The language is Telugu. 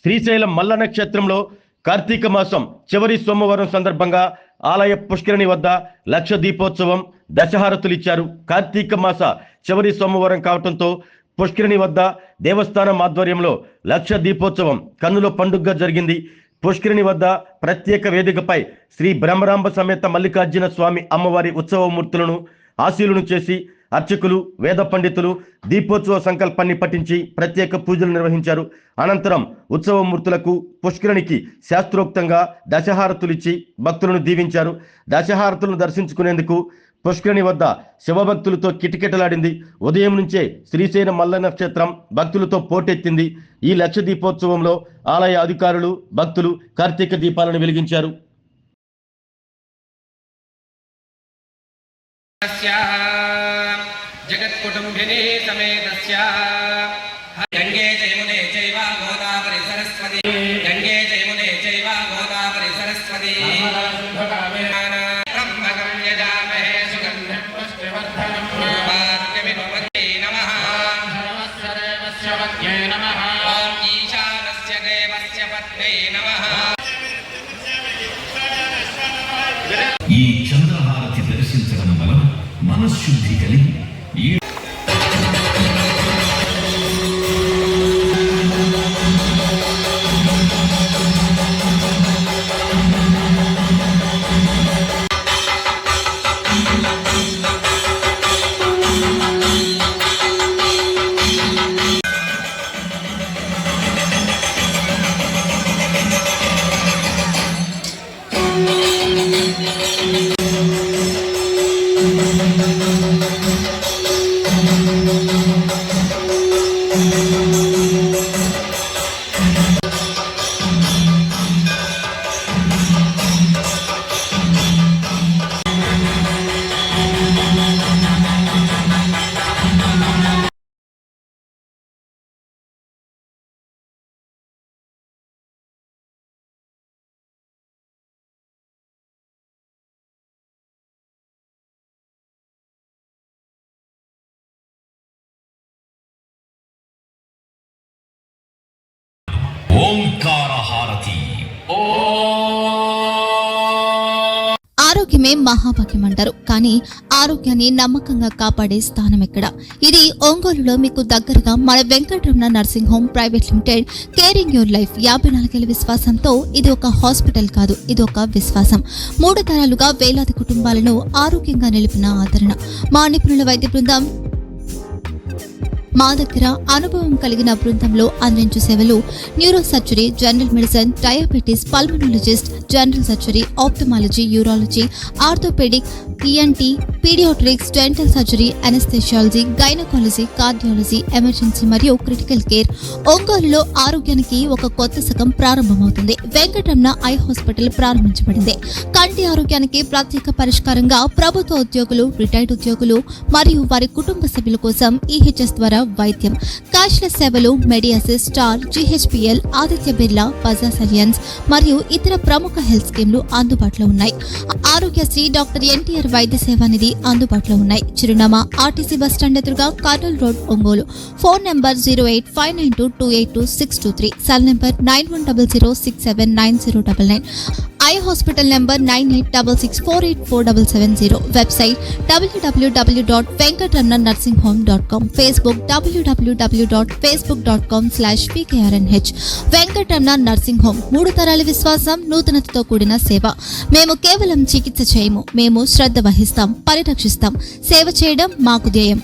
శ్రీశైలం మల్ల నక్షత్రంలో కార్తీక మాసం చివరి సోమవారం సందర్భంగా ఆలయ పుష్కరిణి వద్ద లక్ష దీపోత్సవం దశహారతులు ఇచ్చారు. కార్తీక మాస చివరి సోమవారం కావడంతో పుష్కరిణి వద్ద దేవస్థానం ఆధ్వర్యంలో లక్ష దీపోత్సవం కన్నుల పండుగగా జరిగింది. పుష్కరిణి వద్ద ప్రత్యేక వేదికపై శ్రీ బ్రహ్మరాంబ సమేత మల్లికార్జున స్వామి అమ్మవారి ఉత్సవమూర్తులను ఆశీలును చేసి అర్చకులు వేద పండితులు దీపోత్సవ సంకల్పాన్ని పఠించి ప్రత్యేక పూజలు నిర్వహించారు. అనంతరం ఉత్సవమూర్తులకు పుష్కరిణికి శాస్త్రోక్తంగా దశహారతులిచ్చి భక్తులను దీవించారు. దశహారతులను దర్శించుకునేందుకు పుష్కరిణి వద్ద శివభక్తులతో కిటకిటలాడింది. ఉదయం నుంచే శ్రీశైలం మల్ల నక్షత్రం భక్తులతో పోటెత్తింది. ఈ లక్ష దీపోత్సవంలో ఆలయ అధికారులు భక్తులు కార్తీక దీపాలను వెలిగించారు. జగత్కుటుంబిని సమేతస్య గంగే జయమునే చైవ గోదావరి సరస్వతి గంగే జయమునే చైవ గోదావరి సరస్వతి బ్రహ్మకం యజామహే సుగంధం పుష్టివర్ధనం పార్వతీ నమః సర్వస్య పత్యై నమః ఓం ఈశానస్య దేవస్య పత్యై నమః. ఈ చంద్రహారతి దర్శించడం వలన మనశ్శుద్ధి కలిగి ఓంకారహారతి. ఆరోగ్యమే మహాభాగ్యం అంటారు. కానీ ఆరోగ్యాన్ని నమ్మకంగా కాపాడే స్థానం ఎక్కడ? ఇది ఒంగోలులో మీకు దగ్గరగా మన Venkataramana nursing home private limited. Caring your life 54 ఏళ్ల విశ్వాసంతో ఇది ఒక హాస్పిటల్ కాదు, ఇది ఒక విశ్వాసం. 3 తరాలుగా వేలాది కుటుంబాలను ఆరోగ్యంగా నిలిపిన ఆదరణ. మా నిపుణుల వైద్య బృందం మా దగ్గర అనుభవం కలిగిన బృందంలో అందించే సేవలు neuro surgery, general medicine, diabetes, pulmonologist, general surgery, ophthalmology, urology, orthopaedic, ENT, paediatrics, dental surgery, anaesthesiology, gynaecology, cardiology, emergency మరియు క్రిటికల్ కేర్. ఒంగోలులో ఆరోగ్యానికి ఒక కొత్త శకం ప్రారంభమవుతుంది. వెంకటరమణ ఐ హాస్పిటల్ ప్రారంభించబడింది. కంటి ఆరోగ్యానికి ప్రత్యేక పరిష్కారంగా ప్రభుత్వ ఉద్యోగులు, రిటైర్డ్ ఉద్యోగులు మరియు వారి కుటుంబ సభ్యుల కోసం ఈహెచ్ఎస్ ద్వారా వైద్యం. క్యాష్లెస్ సేవలు Mediassist, Star, GHPL, Aditya Birla, Bajaj Allianz మరియు ఇతర ప్రముఖ హెల్త్ స్కీమ్లు అందుబాటులో ఉన్నాయి. ఆరోగ్యశ్రీ, డాక్టర్ ఎన్టీఆర్ వైద్య సేవా నిధి అందుబాటులో ఉన్నాయి. చిరునామా ఆర్టీసీ బస్టాండ్ ఎదురుగా, Kurnool road, Ongole. Phone number 08592282623, cell number 9100679099. Eye hospital number 9866484770. Website www.venkatramanarsinghome.com. Facebook www.facebook.com/pkrnh. Venkataramana nursing home 3 తరాల విశ్వాసం, నూతనతతో కూడిన సేవ. మేము కేవలం చికిత్స చేయము, మేము శ్రద్ధ వహిస్తాం, పరిరక్షిస్తాం. సేవ చేయడం మాకు ధ్యేయం.